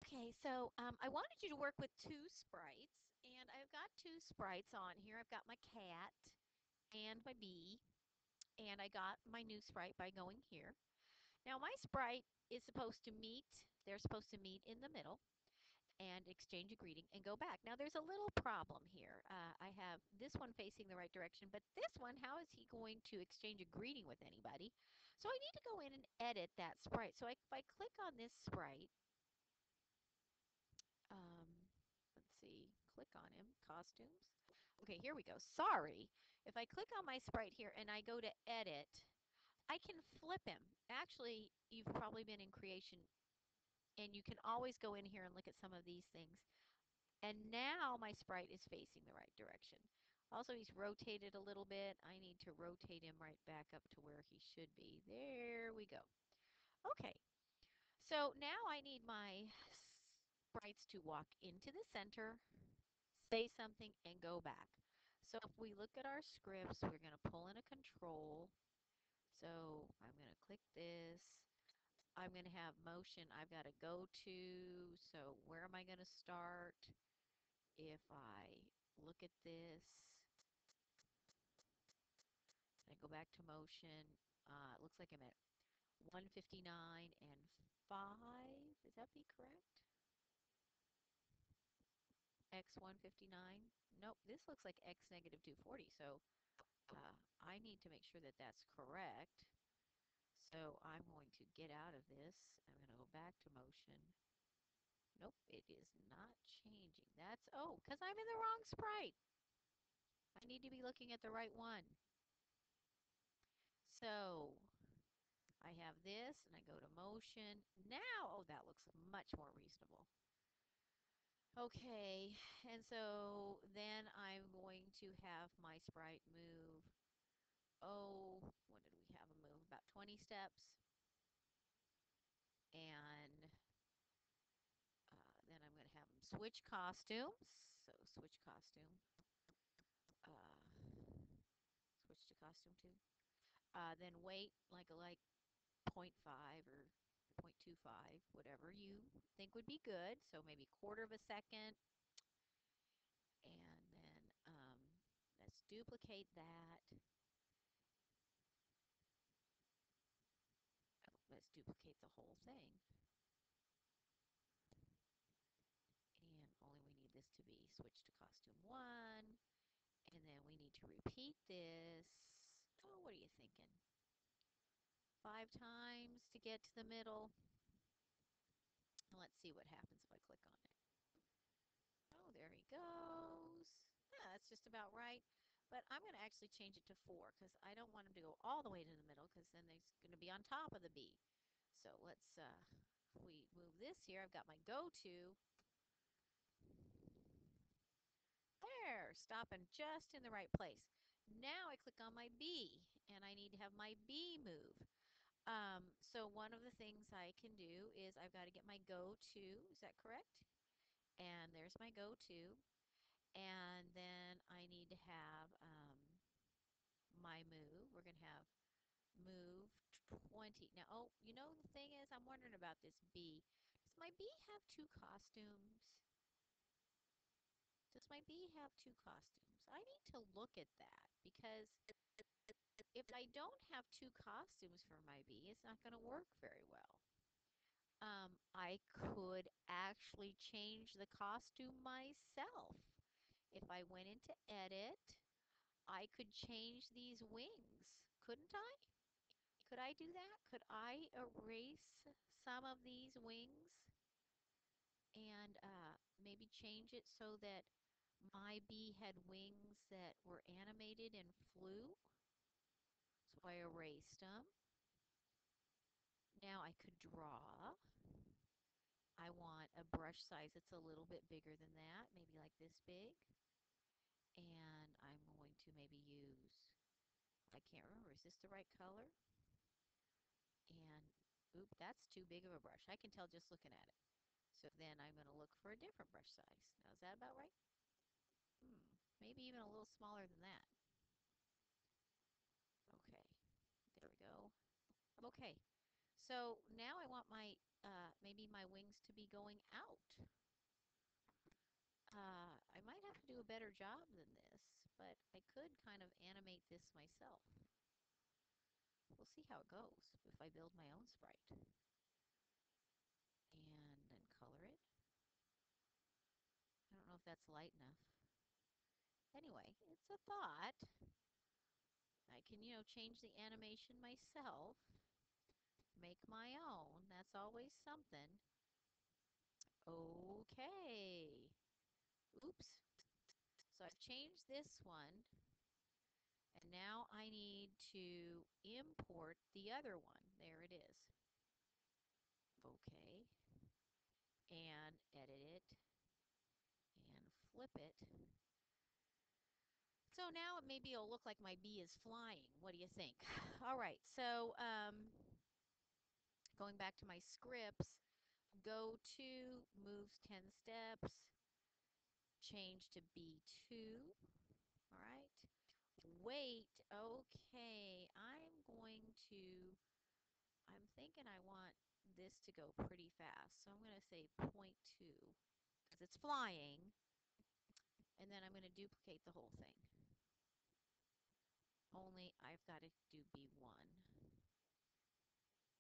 Okay, so I wanted you to work with two sprites, and I've got two sprites on here. I've got my cat and my bee, and I got my new sprite by going here. Now my sprite is supposed to meet, they're supposed to meet in the middle and exchange a greeting and go back. Now there's a little problem here. I have this one facing the right direction, but this one, how is he going to exchange a greeting with anybody? So I need to go in and edit that sprite. So if I click on this sprite, Um, let's see, click on him, costumes. Okay, here we go. Sorry. If I click on my sprite here and I go to edit, I can flip him. Actually, you've probably been in creation and you can always go in here and look at some of these things. And now my sprite is facing the right direction. Also, he's rotated a little bit. I need to rotate him right back up to where he should be. There we go. Okay, so now I need my sprites to walk into the center, say something, and go back. So if we look at our scripts, we're going to pull in a control. So I'm going to click this. I'm going to have motion. I've got to go to. So where am I going to start? If I look at this, I go back to motion. It looks like I'm at 159 and 5. Is that be correct? X 159? Nope, this looks like X negative 240. So I need to make sure that that's correct. So I'm going to get out of this. I'm going to go back to motion. Nope, it is not changing. That's, oh, because I'm in the wrong sprite. I need to be looking at the right one. So I have this, and I go to motion. Now, oh, that looks much more reasonable. Okay, and so then I'm going to have my sprite move. Oh, what did we have him move? About 20 steps. And then I'm going to have them switch costumes. So switch costume. Switch to costume 2. Then wait like 0.5 or 0.25, whatever you think would be good. So maybe quarter of a second. And then let's duplicate that. Oh, let's duplicate the whole thing. And only we need this to be switch to costume 1. And then we need to repeat this. Oh, what are you thinking? 5 times to get to the middle. Let's see what happens if I click on it. Oh, there he goes. Yeah, that's just about right. But I'm going to actually change it to 4 because I don't want him to go all the way to the middle because then he's going to be on top of the B. So let's, if we move this here, I've got my go-to. There, stopping just in the right place. Now I click on my B, and I need to have my B move. So one of the things I can do is I've got to get my go-to. Is that correct? And there's my go-to. And then I need to have my move. We're going to have move 20. Now, oh, you know the thing is, I'm wondering about this B. Does my B have 2 costumes? Does my bee have 2 costumes? I need to look at that because if I don't have 2 costumes for my bee, it's not going to work very well. I could actually change the costume myself. If I went into edit, I could change these wings, couldn't I? Could I do that? Could I erase some of these wings and maybe change it so that my bee had wings that were animated and flew? So I erased them. Now I could draw. I want a brush size that's a little bit bigger than that, maybe like this big. And I'm going to maybe use, I can't remember, is this the right color? And, oop, that's too big of a brush. I can tell just looking at it. So then I'm going to look for a different brush size. Now, is that about right? Maybe even a little smaller than that. Okay, there we go. Okay, so now I want my maybe my wings to be going out. I might have to do a better job than this, but I could kind of animate this myself. We'll see how it goes if I build my own sprite. And then color it. I don't know if that's light enough. Anyway, it's a thought. I can, change the animation myself, make my own. That's always something. Okay. Oops. So I've changed this one, and now I need to import the other one. There it is. Okay. And edit it and flip it. So now maybe it'll look like my bee is flying. What do you think? All right, so going back to my scripts, go to moves 10 steps, change to B2. All right. Wait, okay, I'm thinking I want this to go pretty fast. So I'm going to say 0.2 because it's flying. And then I'm going to duplicate the whole thing. Only I've got to do B1.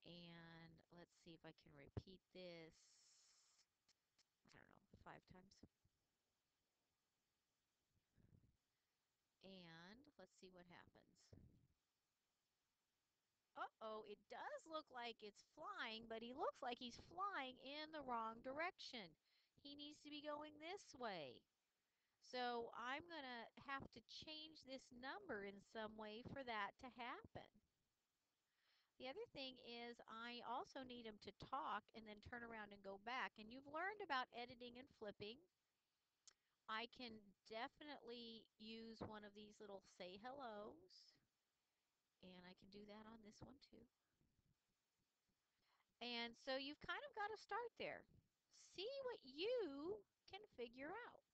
And let's see if I can repeat this, I don't know, 5 times. And let's see what happens. Uh-oh, it does look like it's flying, but he looks like he's flying in the wrong direction. He needs to be going this way. So I'm going to have to change this number in some way for that to happen. The other thing is I also need him to talk and then turn around and go back. And you've learned about editing and flipping. I can definitely use one of these little say hellos. And I can do that on this one too. And so you've kind of got to start there. See what you can figure out.